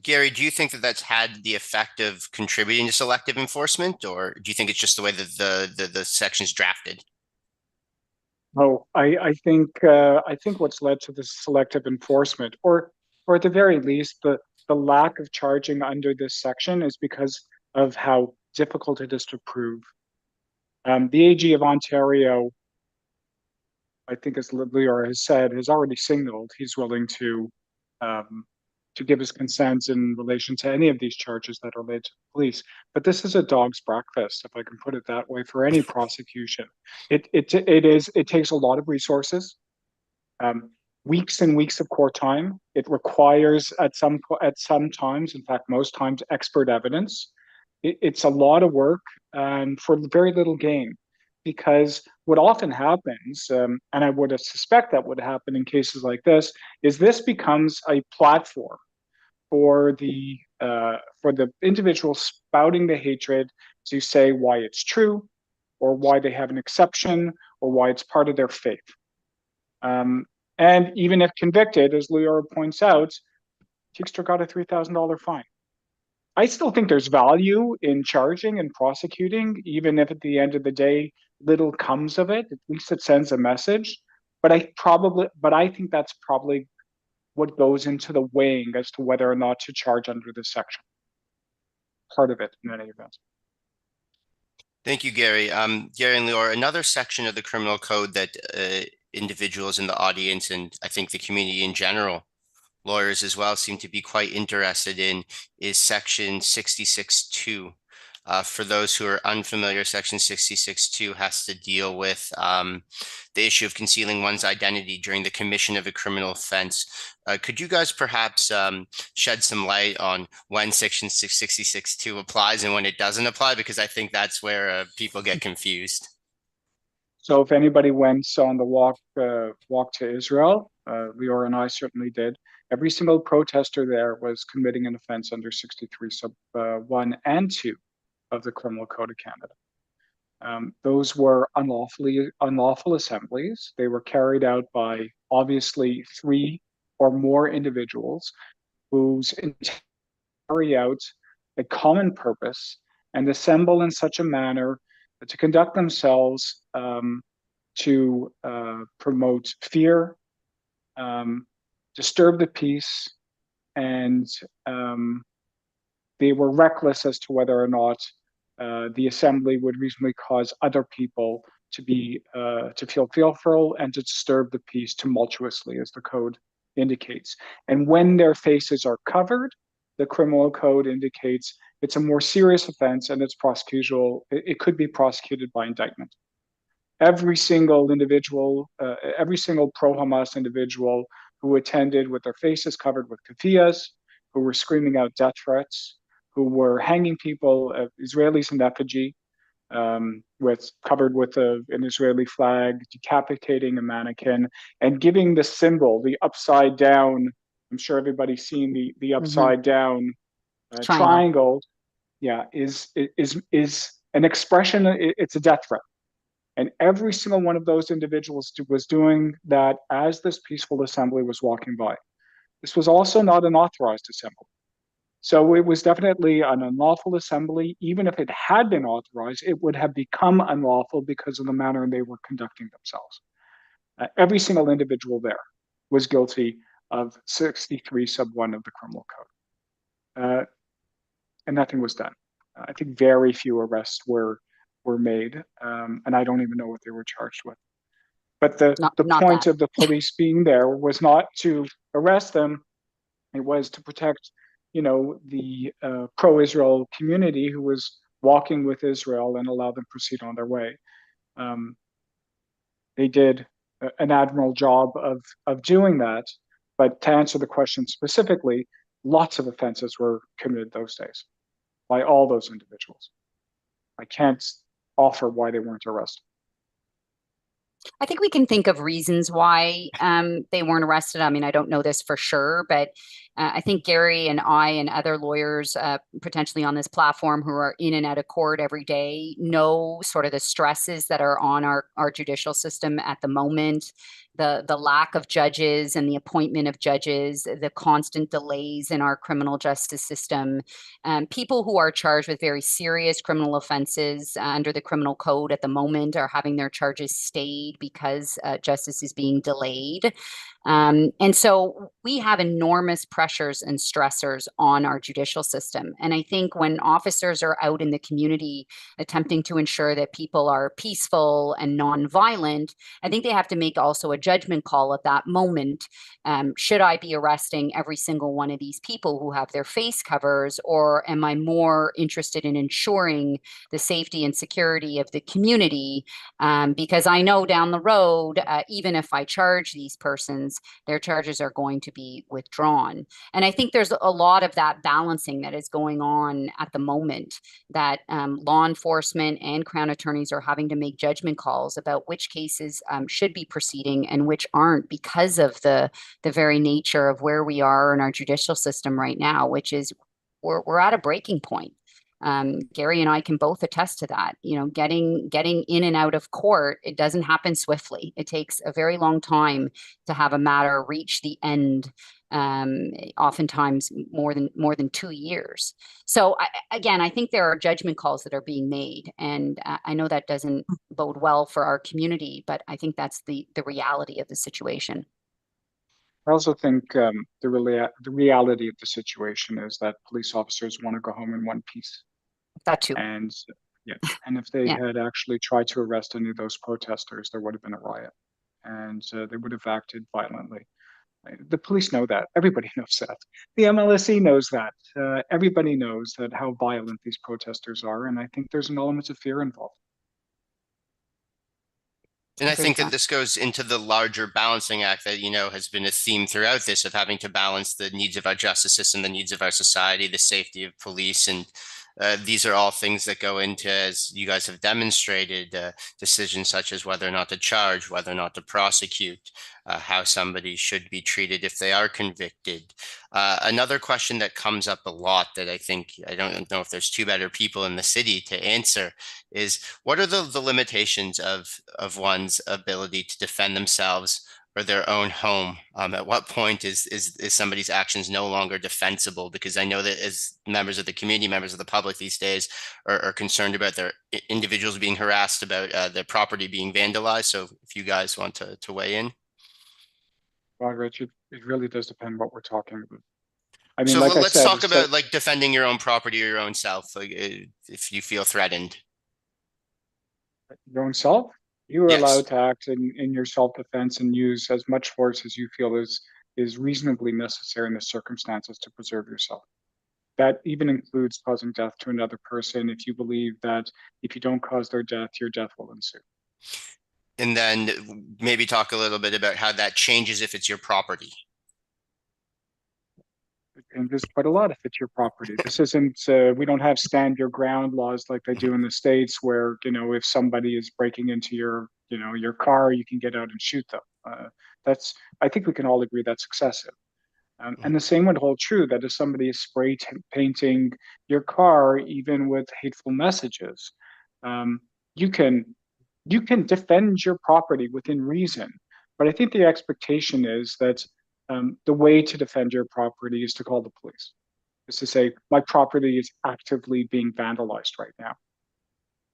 Gary, do you think that that's had the effect of contributing to selective enforcement, or do you think it's just the way that the section's drafted? Oh, I think what's led to this selective enforcement, or at the very least, the lack of charging under this section is because of how difficult it is to prove. The AG of Ontario, I think, as Leora has said, has already signaled he's willing to give his consent in relation to any of these charges that are laid to the police. But this is a dog's breakfast, if I can put it that way, for any prosecution. It takes a lot of resources, weeks and weeks of court time. It requires at some times, in fact, most times, expert evidence. It's a lot of work and for very little gain. because what often happens, and I would suspect that would happen in cases like this becomes a platform for the individual spouting the hatred to say why it's true, or why they have an exception, or why it's part of their faith. And even if convicted, as Leora points out, Teakstra got a $3,000 fine. I still think there's value in charging and prosecuting, even if at the end of the day little comes of it. At least it sends a message. But I think that's probably what goes into the weighing as to whether or not to charge under this section. Part of it, in any event. Thank you, Gary. Gary and Leora, another section of the criminal code that individuals in the audience, and I think the community in general, lawyers as well, seem to be quite interested in is section 66.2. For those who are unfamiliar, section 66.2 has to deal with the issue of concealing one's identity during the commission of a criminal offense. Could you guys perhaps shed some light on when section 66.2 applies and when it doesn't apply? Because I think that's where people get confused. So if anybody went on the walk to Israel, Leora and I certainly did. Every single protester there was committing an offense under 63 sub 1 and 2 of the Criminal Code of Canada. Those were unlawful assemblies. They were carried out by obviously 3 or more individuals whose intent to carry out a common purpose and assemble in such a manner to conduct themselves to promote fear, disturb the peace, and they were reckless as to whether or not the assembly would reasonably cause other people to feel fearful and to disturb the peace tumultuously, as the code indicates. And when their faces are covered, the criminal code indicates it's a more serious offense and it's prosecutable. It could be prosecuted by indictment. Every single individual, every single pro-Hamas individual who attended with their faces covered with keffiyehs, who were screaming out death threats, who were hanging people, Israelis in effigy, covered with an Israeli flag, decapitating a mannequin, and giving the symbol, the upside down. I'm sure everybody's seen the upside down triangle. Yeah, is an expression. It's a death threat, and every single one of those individuals was doing that as this peaceful assembly was walking by. This was also not an authorized assembly. So it was definitely an unlawful assembly. Even if it had been authorized, it would have become unlawful because of the manner they were conducting themselves. Every single individual there was guilty of 63 sub 1 of the criminal code. And nothing was done. I think very few arrests were made, and I don't even know what they were charged with. But the point of the police being there was not to arrest them. It was to protect the pro-Israel community who was walking with Israel and allow them to proceed on their way. They did an admirable job of doing that, but to answer the question specifically, lots of offenses were committed those days by all those individuals. I can't offer why they weren't arrested. I think we can think of reasons why they weren't arrested. I mean, I don't know this for sure, but I think Gary and I and other lawyers potentially on this platform who are in and out of court every day know sort of the stresses that are on our judicial system at the moment. The lack of judges and the appointment of judges, the constant delays in our criminal justice system, people who are charged with very serious criminal offenses under the criminal code at the moment are having their charges stayed because justice is being delayed. And so we have enormous pressures and stressors on our judicial system. And I think when officers are out in the community attempting to ensure that people are peaceful and nonviolent, I think they have to make also a judgment call at that moment. Should I be arresting every single one of these people who have their face covers, or am I more interested in ensuring the safety and security of the community? Because I know down the road, even if I charge these persons, their charges are going to be withdrawn. And I think there's a lot of that balancing that is going on at the moment, that law enforcement and Crown attorneys are having to make judgment calls about which cases should be proceeding and which aren't, because of the very nature of where we are in our judicial system right now, which is we're at a breaking point. Gary and I can both attest to that. You know, getting in and out of court, it doesn't happen swiftly. It takes a very long time to have a matter reach the end. Oftentimes more than 2 years. So I think there are judgment calls that are being made, and I know that doesn't bode well for our community, but I think that's the reality of the situation. I also think the reality of the situation is that police officers want to go home in one piece. That too. And yeah, and if they had actually tried to arrest any of those protesters, there would have been a riot, and they would have acted violently. The police know that. Everybody knows that. The MLSE knows that. Everybody knows that how violent these protesters are, and I think there's an element of fear involved. And I think that this goes into the larger balancing act that, you know, has been a theme throughout this, of having to balance the needs of our justice system, the needs of our society, the safety of police. And these are all things that go into, as you guys have demonstrated, decisions such as whether or not to charge, whether or not to prosecute, how somebody should be treated if they are convicted. Another question that comes up a lot that I don't know if there's two better people in the city to answer is, what are the limitations of one's ability to defend themselves or their own home? At what point is somebody's actions no longer defensible? Because I know that as members of the community, members of the public these days are concerned about their individuals being harassed, about their property being vandalized. So if you guys want to weigh in. Well, Richard, it really does depend what we're talking about. I mean, so like let's talk about like defending your own property or your own self, like if you feel threatened. Your own self? You are allowed to act in your self-defense and use as much force as you feel is reasonably necessary in the circumstances to preserve yourself. That even includes causing death to another person if you believe that if you don't cause their death, your death will ensue. And then maybe talk a little bit about how that changes if it's your property. And there's quite a lot if it's your property. This isn't, we don't have stand your ground laws like they do in the States where, you know, if somebody is breaking into your, you know, your car, you can get out and shoot them. I think we can all agree that's excessive. And the same would hold true that if somebody is spray painting your car, even with hateful messages, you can defend your property within reason. But I think the expectation is that the way to defend your property is to call the police. Is to say, my property is actively being vandalized right now.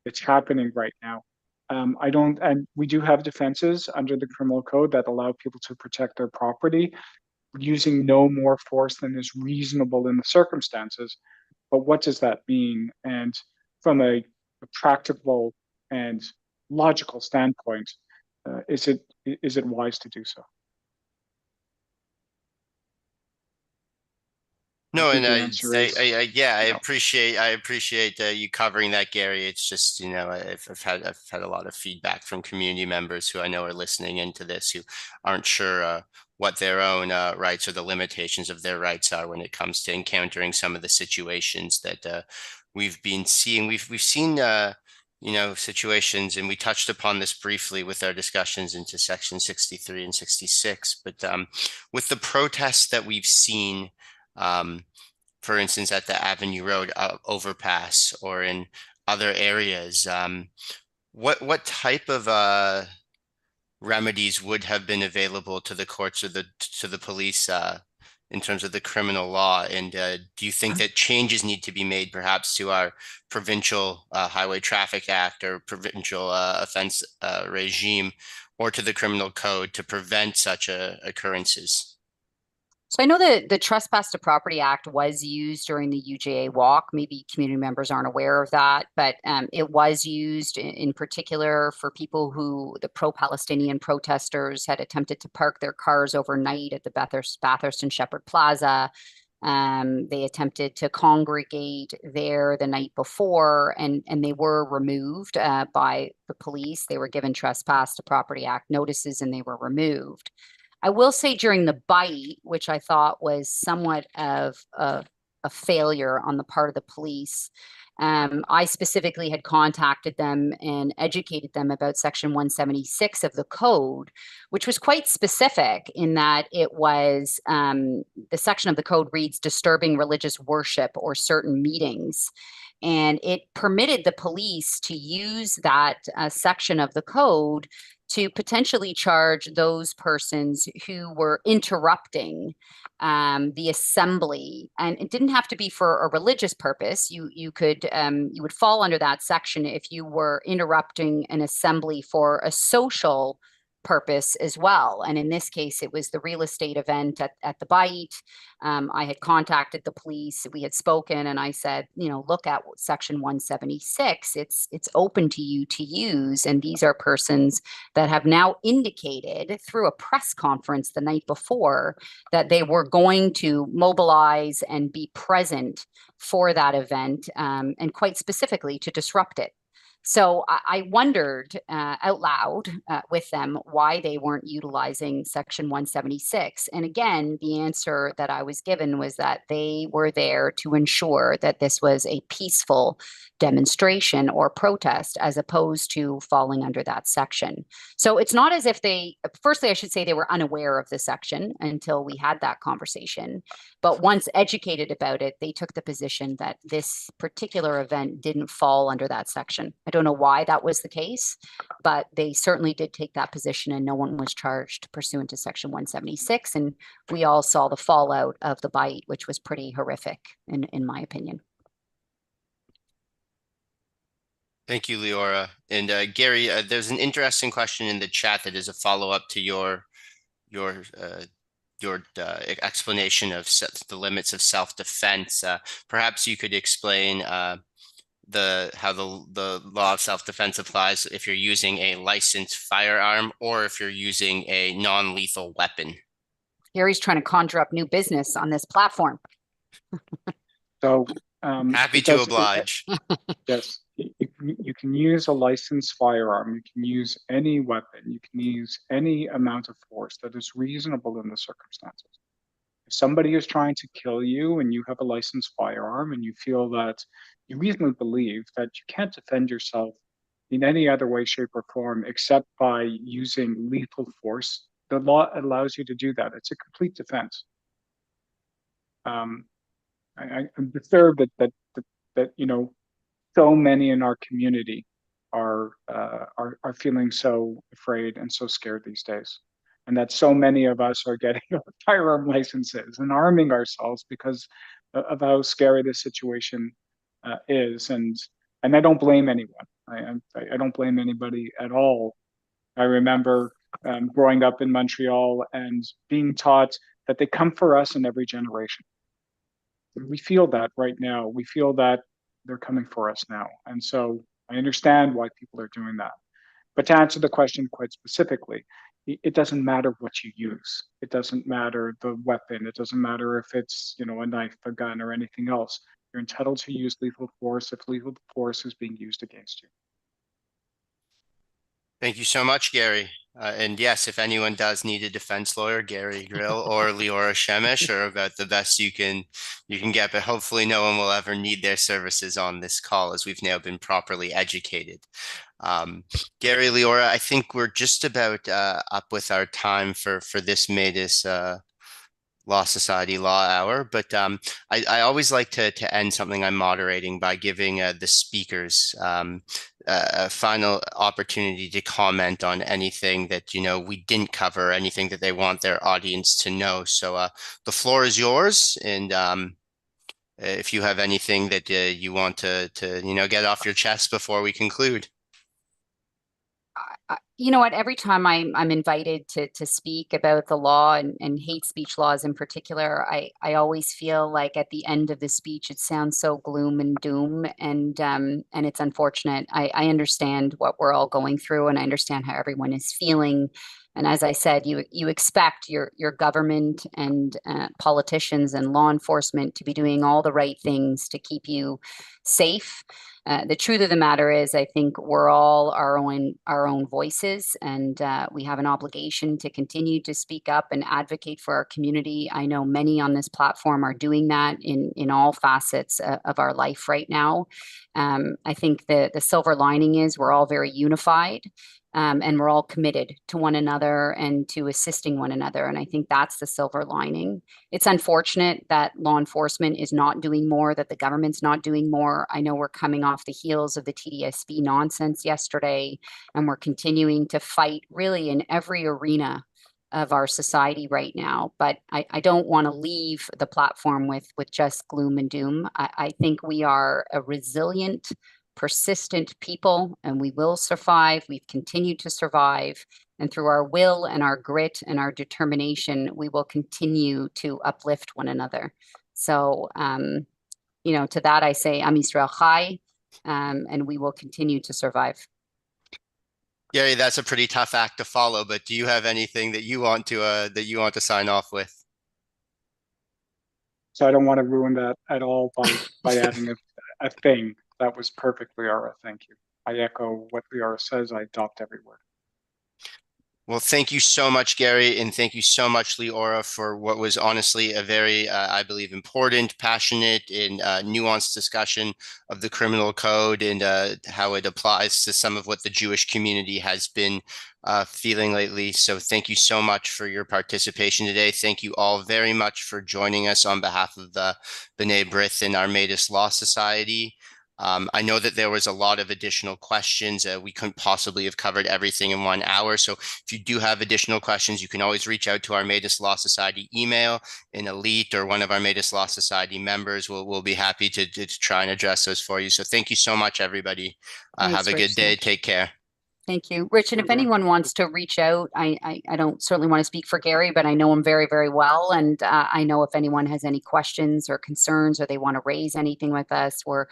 It's happening right now. And we do have defenses under the criminal code that allow people to protect their property using no more force than is reasonable in the circumstances. But what does that mean? And from a practical and logical standpoint, is it wise to do so? No, and I appreciate you covering that, Gary. It's just, you know, I've had a lot of feedback from community members who I know are listening into this who aren't sure what their own rights or the limitations of their rights are when it comes to encountering some of the situations that we've been seeing. We've seen you know, situations, and we touched upon this briefly with our discussions into Section 63 and 66. But with the protests that we've seen, for instance, at the Avenue Road overpass or in other areas, what type of remedies would have been available to the courts or to the police in terms of the criminal law? And do you think that changes need to be made perhaps to our provincial Highway Traffic Act or provincial offense regime or to the criminal code to prevent such occurrences? So I know that the Trespass to Property Act was used during the UJA walk. Maybe community members aren't aware of that, but it was used in particular for people who, the pro-Palestinian protesters, had attempted to park their cars overnight at the Bathurst and Shepherd Plaza. They attempted to congregate there the night before, and they were removed by the police. They were given Trespass to Property Act notices and they were removed. I will say during the bite, which I thought was somewhat of a failure on the part of the police, I specifically had contacted them and educated them about Section 176 of the code, which was quite specific in that it was the section of the code reads disturbing religious worship or certain meetings. And it permitted the police to use that section of the code to potentially charge those persons who were interrupting the assembly, and it didn't have to be for a religious purpose. You would fall under that section if you were interrupting an assembly for a social purpose as well. And in this case, it was the real estate event at the bite. I had contacted the police, we had spoken, and I said, look at Section 176. It's open to you to use. And these are persons that have now indicated through a press conference the night before that they were going to mobilize and be present for that event, and quite specifically to disrupt it. So I wondered out loud with them why they weren't utilizing Section 176. And again, the answer that I was given was that they were there to ensure that this was a peaceful demonstration or protest as opposed to falling under that section. So it's not as if firstly, I should say they were unaware of the section until we had that conversation. But once educated about it, they took the position that this particular event didn't fall under that section. I don't know why that was the case, but they certainly did take that position, and no one was charged pursuant to Section 176. And we all saw the fallout of the bite, which was pretty horrific in my opinion. Thank you, Leora. And Gary, there's an interesting question in the chat that is a follow-up to your explanation of the limits of self-defense. Perhaps you could explain how the law of self-defense applies if you're using a licensed firearm or if you're using a non-lethal weapon. Gary's trying to conjure up new business on this platform. So happy to oblige. Yes, you can use a licensed firearm. You can use any weapon. You can use any amount of force that is reasonable in the circumstances. If somebody is trying to kill you and you have a licensed firearm and you feel that you reasonably believe that you can't defend yourself in any other way, shape, or form except by using lethal force, the law allows you to do that. It's a complete defense. I'm disturbed that so many in our community are feeling so afraid and so scared these days, and that so many of us are getting firearm licenses and arming ourselves because of how scary this situation is. And I don't blame anyone. I don't blame anybody at all. I remember growing up in Montreal and being taught that they come for us in every generation. We feel that right now. We feel that they're coming for us now. And so I understand why people are doing that. But to answer the question quite specifically, it doesn't matter what you use. It doesn't matter the weapon. It doesn't matter if it's, a knife, a gun, or anything else. You're entitled to use lethal force if lethal force is being used against you. Thank you so much, Gary. And yes, if anyone does need a defense lawyer, Gary Grill or Leora Shemesh are about the best you can get, but hopefully no one will ever need their services on this call as we've now been properly educated. Gary, Leora, I think we're just about up with our time for this Metis Law Society Law Hour, but I always like to end something I'm moderating by giving the speakers a final opportunity to comment on anything that we didn't cover, anything that they want their audience to know. So the floor is yours, and if you have anything that you want to get off your chest before we conclude. You know what, every time I'm invited to speak about the law and hate speech laws in particular, I always feel like at the end of the speech it sounds so gloom and doom, and it's unfortunate. I understand what we're all going through, and I understand how everyone is feeling. And as I said, you expect your government and politicians and law enforcement to be doing all the right things to keep you safe. The truth of the matter is, I think we're all our own voices, and we have an obligation to continue to speak up and advocate for our community. I know many on this platform are doing that in all facets of our life right now. I think the silver lining is we're all very unified. And we're all committed to one another and to assisting one another. And I think that's the silver lining. It's unfortunate that law enforcement is not doing more, that the government's not doing more. I know we're coming off the heels of the TDSB nonsense yesterday, and we're continuing to fight really in every arena of our society right now. But I don't want to leave the platform with just gloom and doom. I think we are a resilient, persistent people, and we will survive. We've continued to survive, and through our will and our grit and our determination, we will continue to uplift one another. So, to that I say, Am Yisrael Chai, and we will continue to survive. Gary, that's a pretty tough act to follow, but do you have anything that you want to sign off with? So I don't want to ruin that at all by adding a thing. That was perfect, Leora. Thank you. I echo what Leora says. I adopt every word. Well, thank you so much, Gary, and thank you so much, Leora, for what was honestly a very, I believe, important, passionate, and nuanced discussion of the criminal code and how it applies to some of what the Jewish community has been feeling lately. So thank you so much for your participation today. Thank you all very much for joining us on behalf of the B'nai B'rith and Armadas Law Society. I know that there was a lot of additional questions. We couldn't possibly have covered everything in 1 hour. So if you do have additional questions, you can always reach out to our Armadas Law Society email, and Elite or one of our Armadas Law Society members will be happy to try and address those for you. So thank you so much, everybody. Have a good day. Take care. Thank you, Rich. And if anyone wants to reach out, I don't certainly want to speak for Gary, but I know him very, very well. And I know if anyone has any questions or concerns, or they want to raise anything with us, we're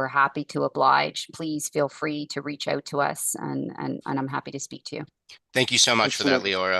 happy to oblige. Please feel free to reach out to us, and I'm happy to speak to you. Thank you so much for that, Leora.